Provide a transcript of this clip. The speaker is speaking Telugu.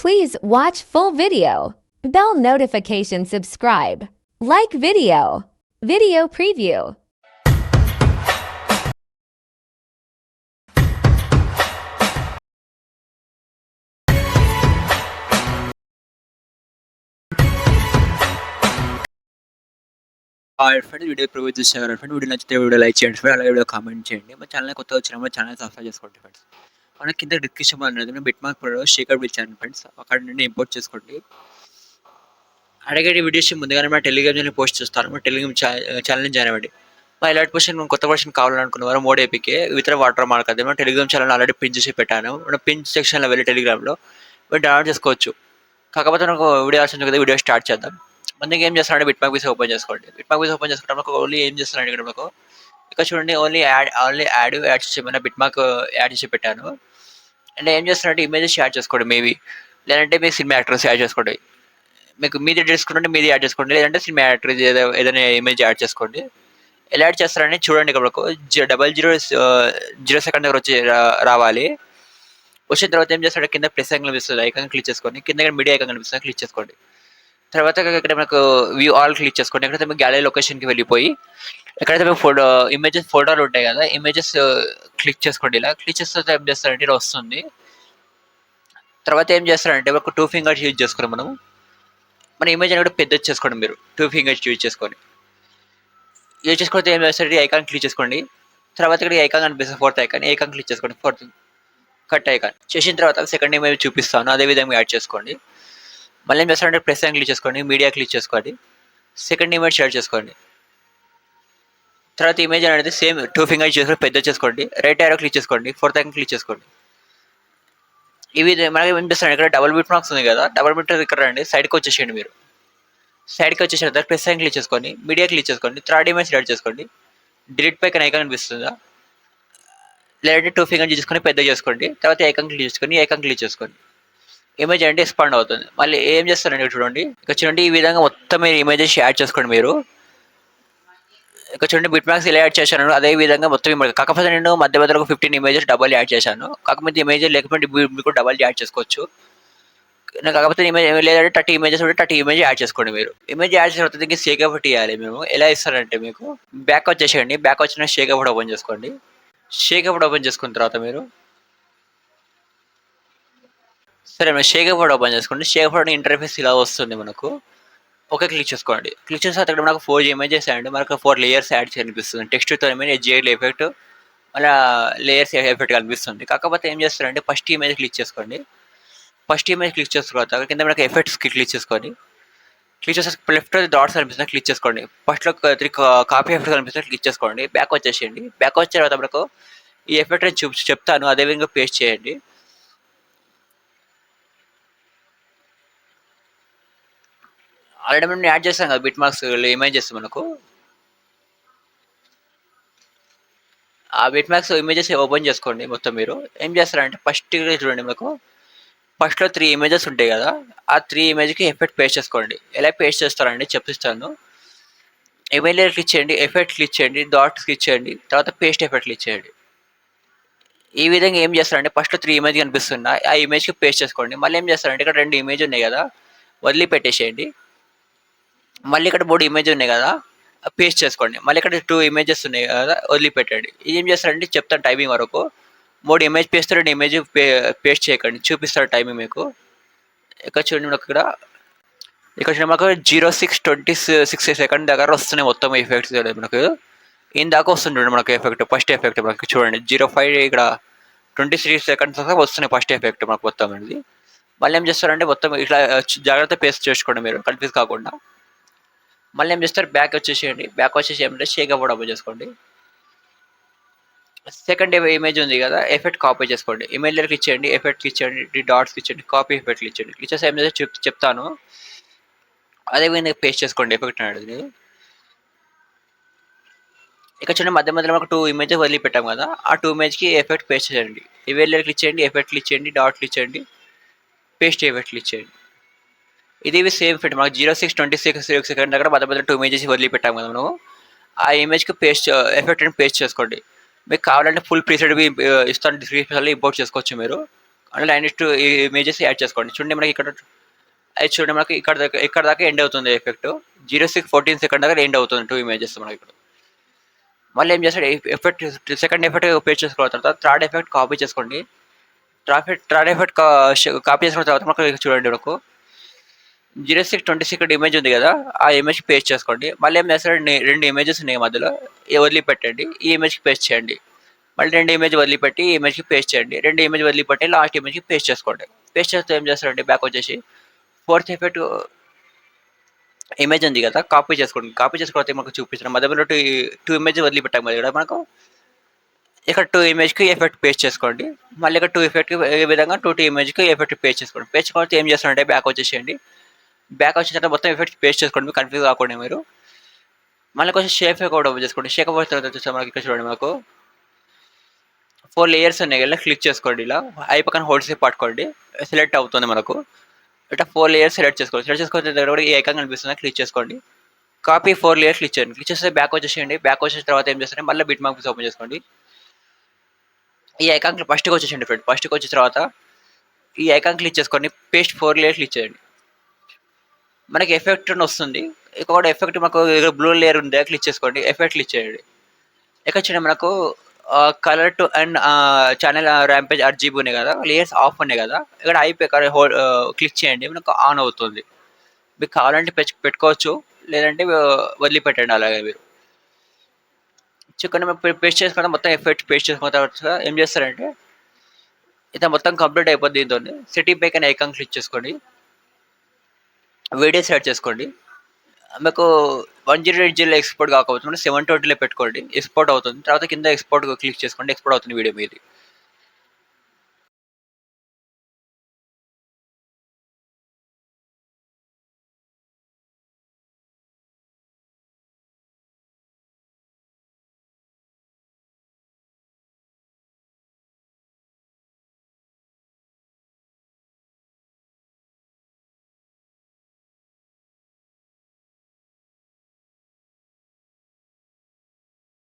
Please watch full video. Bell notification subscribe. Like video. Video preview. Friends video provide చేసేవారు ఫ్రెండ్ వీడియో నచ్చితే వీడియో లైక్ చేయండి ఫ్రెండ్ అలాగే వీడియో కామెంట్ చేయండి మా ఛానల్ కొత్తగా వచ్చిన ఛానల్ సబ్స్క్రైబ్ చేసుకోండి ఫ్రెండ్స్ మన కింద డిస్క్రిప్షన్ అనేది బిట్ మార్క్ ప్రో షేకర్ ఇచ్చాను ఫ్రెండ్స్ అక్కడ నుండి ఇంపోర్ట్ చేసుకోండి అలాగే వీడియోస్ ముందుగానే మన టెలిగ్రామ్ ఛానల్ పోస్ట్ చేస్తాను మన టెలిగ్రామ్ ఛానల్ జాయిన్ అవ్వండి మా అలర్ట్ వర్షన్ కొత్త వర్షన్ కావాలనుకున్నవారు మోడ్ ఏపీకే ఇతర వాటర్ మార్క్ అది మన టెలిగ్రామ్ ఛానల్ ఆల్రెడీ పిన్ చేసి పెట్టాను మన పిన్ సెక్షన్లో వెళ్ళి టెలిగ్రామ్లో మీరు డౌన్లోడ్ చేసుకోవచ్చు కాకపోతే నాకు వీడియో ఆల్సిన కదా వీడియో స్టార్ట్ చేద్దాం మనకి ఏం చేస్తారంటే బిట్ మార్క్ పీస్ ఓపెన్ చేసుకోండి బిట్ మార్క్ పీస్ ఓపెన్ చేసుకుంటే మనకు ఓన్లీ ఏం చేస్తారంటే ఇక్కడ మనకు ఇక్కడ చూడండి ఓన్లీ యాడ్ చేసి మన బిట్ మార్క్ యాడ్ చేసి పెట్టాను అంటే ఏం చేస్తారంటే ఇమేజెస్ యాడ్ చేసుకోండి మేబీ లేదంటే మీకు సినిమా యాక్టర్స్ యాడ్ చేసుకోండి మీకు మీది చేసుకుంటే మీది యాడ్ చేసుకోండి లేదంటే సినిమా యాక్టర్స్ ఏదైనా ఇమేజ్ యాడ్ చేసుకోండి ఎలా యాడ్ చేస్తారని చూడండి ఇక్కడ మనకు 000 సెకండ్ దగ్గర వచ్చి రావాలి వచ్చిన తర్వాత ఏం చేస్తారంటే కింద ప్లస్ ఐకాన్ కనిపిస్తుంది ఐకాన్ క్లిక్ చేసుకొని కింద మీడియా ఐకాన్ కనిపిస్తుంది క్లిక్ చేసుకోండి తర్వాత ఇక్కడ మనకు వ్యూ ఆల్ క్లిక్ చేసుకోండి ఎక్కడైతే మీకు గ్యాలరీ లొకేషన్కి వెళ్ళిపోయి ఎక్కడైతే మీకు ఫోటోలు ఉంటాయి కదా ఇమేజెస్ క్లిక్ చేసుకోండి ఇలా క్లిక్ చేస్తే ఏం చేస్తారంటే ఇలా వస్తుంది తర్వాత ఏం చేస్తారంటే ఒక 2 ఫింగర్స్ యూజ్ చేసుకోండి మన ఇమేజ్ అనేది పెద్ద చేసుకోండి మీరు 2 ఫింగర్స్ యూజ్ చేసుకొని ఏం చేస్తారంటే ఐకాన్ క్లిక్ చేసుకోండి తర్వాత ఇక్కడ ఐకాన్ కనిపిస్తుంది ఫోర్త్ ఐకాన్ క్లిక్ చేసుకోండి ఫోర్త్ కట్ ఐకాన్ చేసిన తర్వాత సెకండ్ ఇమేజ్ చూపిస్తాను అదే విధంగా యాడ్ చేసుకోండి మళ్ళీ ఏం చేస్తారంటే ప్లస్ ఐకాన్ క్లిక్ చేసుకోండి మీడియా క్లిక్ చేసుకోండి సెకండ్ ఇమేజ్ షేర్ చేసుకోండి తర్వాత ఇమేజ్ అనేది సేమ్ 2 ఫింగర్స్ చేసుకొని పెద్ద చేసుకోండి రైట్ యారో క్లిక్ చేసుకోండి ఫోర్త్ ఐకాన్ క్లిక్ చేసుకోండి ఇవి మనకి ఏం చేస్తారండి ఇక్కడ డబుల్ బిట్ మార్క్స్ ఉంది కదా డబుల్ బిట్ ఇక్కడ రండి సైడ్కి వచ్చేసేయండి మీరు సైడ్కి వచ్చేసిన తర్వాత ప్లస్ ఐకాన్ క్లిక్ చేసుకోండి మీడియా క్లిక్ చేసుకోండి థర్డ్ ఇమేజ్ యాడ్ చేసుకోండి డిలీట్ పై ఐకాన్ కనిపిస్తుందా లేదంటే 2 ఫింగర్స్ చేసుకొని పెద్ద చేసుకోండి తర్వాత ఐకాన్ క్లిక్ చేసుకొని ఐకాన్ క్లిక్ చేసుకోండి ఇమేజ్ అంటే ఎక్స్పాండ్ అవుతుంది మళ్ళీ ఏం చేస్తారండి చూడండి ఇక్కడ చూడండి ఈ విధంగా మొత్తం మీరు ఇమేజెస్ యాడ్ చేసుకోండి మీరు ఇక్కడ చూడండి బిట్ మార్క్స్ ఇలా యాడ్ చేశాను అదే విధంగా మొత్తం కాకపోతే నేను మధ్య మధ్యలో 15 ఇమేజెస్ డబల్ యాడ్ చేశాను కాకపోతే ఇమేజ్ లేకపోతే మీకు డబల్ యాడ్ చేసుకోవచ్చు కాకపోతే ఇమేజ్ లేదంటే 30 ఇమేజెస్ ఉంటే 30 ఇమేజ్ యాడ్ చేసుకోండి మీరు ఇమేజ్ యాడ్ చేసిన తర్వాత దీనికి షేక్ అవుట్ ఇవ్వాలి మేము ఎలా ఇస్తారంటే మీకు బ్యాక్ వచ్చేసేయండి బ్యాక్ వచ్చిన షేక్ అవుట్ ఓపెన్ చేసుకోండి షేక్ అవుట్ ఓపెన్ చేసుకున్న తర్వాత మీరు సరే మీరు షేక్ అవుట్ ఓపెన్ చేసుకోండి షేక్ అవుట్ ఇంటర్ఫేస్ ఇలా వస్తుంది మనకు ఓకే క్లిక్ చేసుకోండి క్లిక్ చేసిన అక్కడ మనకు 4 ఇమేజెస్ అండ్ మనకు 4 లేయర్స్ యాడ్ కనిపిస్తుంది టెక్స్ట్తో జేడ్ ఎఫెక్ట్ మళ్ళీ లేయర్స్ ఎఫెక్ట్ కనిపిస్తుంది కాకపోతే ఏం చేస్తారంటే ఫస్ట్ ఇమేజ్ క్లిక్ చేసుకోండి ఫస్ట్ ఇమేజ్ క్లిక్ చేసిన తర్వాత కింద మనకు ఎఫెక్ట్స్కి క్లిక్ చేసుకోండి క్లిక్ చేస్తే లెఫ్ట్ డాట్స్ కనిపిస్తుంది క్లిక్ చేసుకోండి ఫస్ట్లో 3 కాపీ ఎఫెక్ట్ కనిపిస్తుంది క్లిక్ చేసుకోండి బ్యాక్ వచ్చేసేయండి బ్యాక్ వచ్చిన తర్వాత మనకు ఈ ఎఫెక్ట్ చెప్తాను అదేవిధంగా పేస్ట్ చేయండి ఆల్రెడీ మేము యాడ్ చేస్తాం కదా బిట్ మార్క్స్ ఇమేజెస్ మనకు ఆ బిట్ మార్క్స్ ఇమేజెస్ ఓపెన్ చేసుకోండి మొత్తం మీరు ఏం చేస్తారంటే ఫస్ట్ చూడండి మనకు ఫస్ట్లో 3 ఇమేజెస్ ఉంటాయి కదా ఆ 3 ఇమేజ్కి ఎఫెక్ట్ పేస్ట్ చేసుకోండి ఎలా పేస్ట్ చేస్తారండి చెప్పిస్తాను ఇమేజ్ క్లిక్ చేయండి ఎఫెక్ట్ క్లిక్ చేయండి డాట్స్ క్లిక్ చేయండి తర్వాత పేస్ట్ ఎఫెక్ట్ క్లిక్ చేయండి ఈ విధంగా ఏం చేస్తారంటే ఫస్ట్ 3 ఇమేజ్ కనిపిస్తున్నా ఆ ఇమేజ్కి పేస్ట్ చేసుకోండి మళ్ళీ ఏం చేస్తారంటే ఇక్కడ 2 ఇమేజ్ ఉన్నాయి కదా వదిలి పెట్టేసేయండి మళ్ళీ ఇక్కడ 3 ఇమేజ్ ఉన్నాయి కదా పేస్ట్ చేసుకోండి మళ్ళీ ఇక్కడ 2 ఇమేజెస్ ఉన్నాయి కదా వదిలిపెట్టండి ఇది ఏం చేస్తారంటే చెప్తాను టైమింగ్ వరకు 3 ఇమేజ్ పేస్ట్ 2 ఇమేజ్ పేస్ట్ చేయకండి చూపిస్తాడు టైమింగ్ మీకు ఇక్కడ చూడండి మనకు ఇక్కడ చూడండి మనకు 06:26 సెకండ్ దగ్గర వస్తున్నాయి మొత్తం ఎఫెక్ట్స్ మనకు ఇందాక వస్తుంది మనకు ఎఫెక్ట్ ఫస్ట్ ఎఫెక్ట్ మనకి చూడండి 05 ఇక్కడ 23 సెకండ్స్ వస్తున్నాయి ఫస్ట్ ఎఫెక్ట్ మనకు మొత్తం అనేది మళ్ళీ ఏం చేస్తారంటే మొత్తం ఇట్లా జాగ్రత్త పేస్ట్ చేసుకోండి మీరు కన్ఫ్యూజ్ కాకుండా మళ్ళీ ఏం చేస్తారు బ్యాక్ వచ్చేసేయండి బ్యాక్ వచ్చేసి ఏమంటే షేక్ అవుట్ ఓపెన్ చేసుకోండి సెకండ్ ఇమేజ్ ఉంది కదా ఎఫెక్ట్ కాపీ చేసుకోండి ఇమేజ్ క్లిక్ చేయండి ఎఫెక్ట్ క్లిక్ చేయండి డాట్స్ క్లిక్ చేయండి కాపీ ఎఫెక్ట్ క్లిక్ చేయండి క్లిక్ చేసి ఏం చేస్తే చెప్తాను అదే విధంగా పేస్ట్ చేసుకోండి ఎఫెక్ట్ అనేది ఇక్కడ చూడండి మధ్య మధ్యలో మనకు 2 ఇమేజెస్ వదిలిపెట్టాం కదా ఆ 2 ఇమేజ్కి ఎఫెక్ట్ పేస్ట్ చేయండి ఇమేజ్ క్లిక్ చేయండి ఎఫెక్ట్ క్లిక్ చేయండి డాట్ క్లిక్ చేయండి పేస్ట్ ఎఫెక్ట్ క్లిక్ చేయండి ఇది సేమ్ ఫిట్ మనకు 06:26 సెకండ్ దగ్గర మధ్య మధ్య 2 ఇమేజెస్ వదిలిపెట్టాం కదా మనం ఆ ఇమేజ్కి పేస్ట్ ఎఫెక్ట్ అని పేస్ట్ చేసుకోండి మీకు కావాలంటే ఫుల్ ప్రీసెట్ ఇస్తాను డిస్క్రిప్షన్లో ఇంపోర్ట్ చేసుకోవచ్చు మీరు అందులో ఈ ఇమేజెస్ యాడ్ చేసుకోండి. చూడండి మనకి ఇక్కడ అది చూడండి మనకి ఇక్కడ దాకా ఎండ్ అవుతుంది ఎఫెక్ట్. 0:6:14 సెకండ్ దాకా ఎండ్ అవుతుంది 2 ఇమేజెస్ మనకి ఇక్కడ. మళ్ళీ ఏం చేస్తాడు ఎఫెక్ట్ సెకండ్ ఎఫెక్ట్ పేస్ట్ చేసుకోవాలి. తర్వాత థర్డ్ ఎఫెక్ట్ కాపీ చేసుకోండి. థర్డ్ ఎఫెక్ట్ కాపీ చేసుకున్న తర్వాత మనకు చూడండి మనకు 0:6:26 ఇమేజ్ ఉంది కదా, ఆ ఇమేజ్ పేస్ట్ చేసుకోండి. మళ్ళీ ఏం చేస్తాడు 2 ఇమేజెస్ ఉన్నాయి మధ్యలో, వదిలిపెట్టండి, ఈ ఇమేజ్కి పేస్ట్ చేయండి. మళ్ళీ 2 ఇమేజ్ వదిలిపెట్టి ఈ ఇమేజ్కి పేస్ట్ చేయండి. 2 ఇమేజ్ వదిలిపెట్టి లాస్ట్ ఇమేజ్కి పేస్ట్ చేసుకోండి. పేస్ట్ చేస్తే ఏం చేస్తారంటే బ్యాక్ వచ్చేసి ఫోర్త్ ఎఫెక్ట్ ఇమేజ్ ఉంది కదా, కాపీ చేసుకోండి. కాపీ చేసుకుంటే మనకు చూపించిన మధ్యలో 2 ఇమేజ్ వదిలిపెట్టాం కదా ఇక్కడ మనకు. ఇక్కడ 2 ఇమేజ్కి ఎఫెక్ట్ పేస్ట్ చేసుకోండి. మళ్ళీ ఇక్కడ 2 ఎఫెక్ట్కి ఏ విధంగా 2 ఇమేజ్కి ఎఫెక్ట్ పేస్ట్ చేసుకోండి. పేస్ట్ చేసుకుంటే ఏం చేస్తారంటే బ్యాక్ వచ్చేసేయండి. బ్యాక్ వచ్చిన తర్వాత మొత్తం ఎఫెక్ట్ పేస్ట్ చేసుకోండి, మీకు కన్ఫ్యూజ్ కాకుండా మీరు. మళ్ళీ కొంచెం షేప్ కూడా ఓపెన్ చేసుకోండి. షేప్ ఓపెన్ తర్వాత వచ్చేసి మనకి ఇక్కడ చూడండి మాకు 4 లేయర్స్ ఉన్నాయి కదా, క్లిక్ చేసుకోండి. ఇలా ఐ పక్కన హోల్డ్ సేపు పట్టుకోండి, సెలెక్ట్ అవుతుంది మనకు. ఇట్లా 4 లేయర్స్ సెలెక్ట్ చేసుకోండి. సెలెక్ట్ చేసుకున్న దగ్గర కూడా ఈ ఐకాన్ కనిపిస్తుంది, క్లిక్ చేసుకోండి. కాపీ 4 లేయర్స్ క్లిక్ చేయండి. క్లిక్ చేస్తే బ్యాక్ వచ్చేసేయండి. బ్యాక్ వచ్చేసిన తర్వాత ఏం చేస్తారంటే మళ్ళీ బిట్ మార్క్స్ ఓపెన్ చేసుకోండి. ఈ ఐకాన్ ఫస్ట్కి వచ్చేసండి ఫ్రెండ్. ఫస్ట్కి వచ్చిన తర్వాత ఈ ఐకాన్ క్లిక్ చేసుకోండి, పేస్ట్ 4 లేయర్స్ క్లిక్ చేయండి. మనకి ఎఫెక్ట్ అని వస్తుంది. ఇక్కడ ఎఫెక్ట్ మనకు బ్లూ లేయర్ ఉంది, క్లిక్ చేసుకోండి, ఎఫెక్ట్ క్లిక్ చేయండి. ఇక్కడ చూడండి మనకు colour to and channel rampage RGB ఉన్నాయి కదా, లేయర్స్ ఆఫ్ ఉన్నాయి కదా, ఇక్కడ అయిపోయి క్లిక్ చేయండి, మనకు ఆన్ అవుతుంది. మీకు కావాలంటే పెట్టుకోవచ్చు, లేదంటే వదిలిపెట్టండి అలాగే మీరు. చికెన్ పేస్ట్ చేసుకుంటే మొత్తం ఎఫెక్ట్ పేస్ట్ చేసుకున్న తర్వాత ఏం చేస్తారంటే ఇది మొత్తం కంప్లీట్ అయిపోద్ది. దీంతో సిటీ పైక్ అనే ఐకాన్ క్లిక్ చేసుకోండి, వీడియో సెలెక్ట్ చేసుకోండి. మీకు 1080 ఎక్స్పోర్ట్ కాకపోతే 720లో పెట్టుకోండి, ఎక్స్పోర్ట్ అవుతుంది. తర్వాత కింద ఎక్స్పోర్ట్ క్లిక్ చేసుకోండి, ఎక్స్పోర్ట్ అవుతుంది వీడియో మీది.